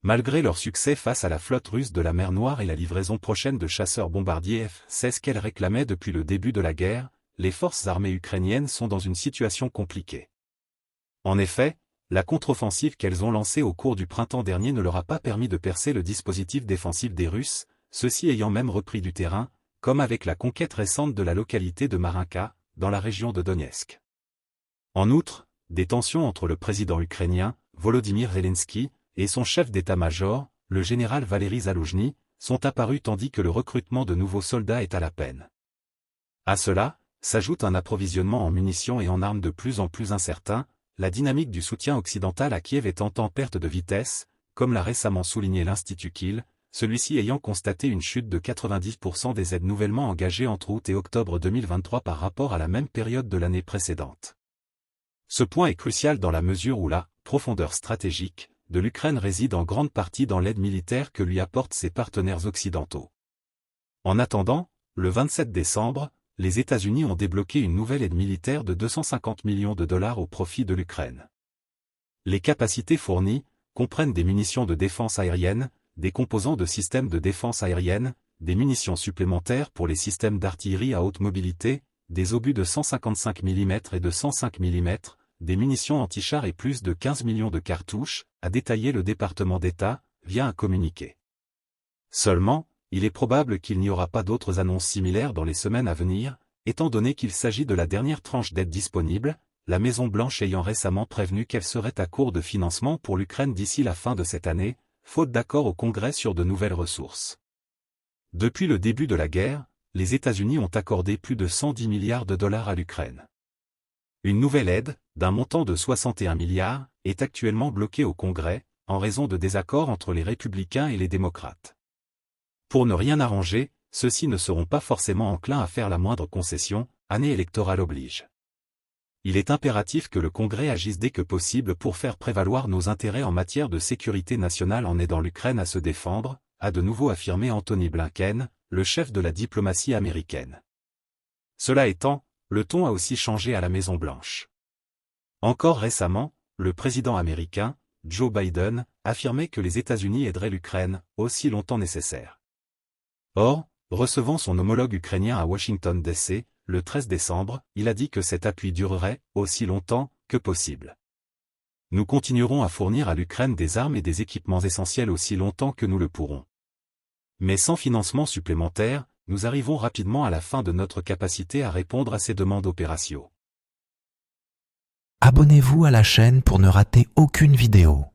Malgré leur succès face à la flotte russe de la mer Noire et la livraison prochaine de chasseurs-bombardiers F-16 qu'elle réclamait depuis le début de la guerre, les forces armées ukrainiennes sont dans une situation compliquée. En effet, la contre-offensive qu'elles ont lancée au cours du printemps dernier ne leur a pas permis de percer le dispositif défensif des Russes, ceux-ci ayant même repris du terrain, comme avec la conquête récente de la localité de Marinka, dans la région de Donetsk. En outre, des tensions entre le président ukrainien, Volodymyr Zelensky, et son chef d'état-major, le général Valery Zaloujny, sont apparus tandis que le recrutement de nouveaux soldats est à la peine. À cela, s'ajoute un approvisionnement en munitions et en armes de plus en plus incertain, la dynamique du soutien occidental à Kiev étant en perte de vitesse, comme l'a récemment souligné l'Institut Kiel, celui-ci ayant constaté une chute de 90% des aides nouvellement engagées entre août et octobre 2023 par rapport à la même période de l'année précédente. Ce point est crucial dans la mesure où la profondeur stratégique de l'Ukraine réside en grande partie dans l'aide militaire que lui apportent ses partenaires occidentaux. En attendant, le 27 décembre, les États-Unis ont débloqué une nouvelle aide militaire de 250 millions de dollars au profit de l'Ukraine. Les capacités fournies comprennent des munitions de défense aérienne, des composants de systèmes de défense aérienne, des munitions supplémentaires pour les systèmes d'artillerie à haute mobilité, des obus de 155 mm et de 105 mm, des munitions anti-chars et plus de 15 millions de cartouches, a détaillé le département d'État, via un communiqué. Seulement, il est probable qu'il n'y aura pas d'autres annonces similaires dans les semaines à venir, étant donné qu'il s'agit de la dernière tranche d'aide disponible, la Maison-Blanche ayant récemment prévenu qu'elle serait à court de financement pour l'Ukraine d'ici la fin de cette année, faute d'accord au Congrès sur de nouvelles ressources. Depuis le début de la guerre, les États-Unis ont accordé plus de 110 milliards de dollars à l'Ukraine. Une nouvelle aide, d'un montant de 61 milliards, est actuellement bloquée au Congrès, en raison de désaccords entre les républicains et les démocrates. Pour ne rien arranger, ceux-ci ne seront pas forcément enclins à faire la moindre concession, année électorale oblige. Il est impératif que le Congrès agisse dès que possible pour faire prévaloir nos intérêts en matière de sécurité nationale en aidant l'Ukraine à se défendre, a de nouveau affirmé Anthony Blinken, le chef de la diplomatie américaine. Cela étant, le ton a aussi changé à la Maison-Blanche. Encore récemment, le président américain, Joe Biden, affirmait que les États-Unis aideraient l'Ukraine, aussi longtemps nécessaire. Or, recevant son homologue ukrainien à Washington D.C., le 13 décembre, il a dit que cet appui durerait aussi longtemps que possible. Nous continuerons à fournir à l'Ukraine des armes et des équipements essentiels aussi longtemps que nous le pourrons. Mais sans financement supplémentaire, nous arrivons rapidement à la fin de notre capacité à répondre à ces demandes opérationnelles. Abonnez-vous à la chaîne pour ne rater aucune vidéo.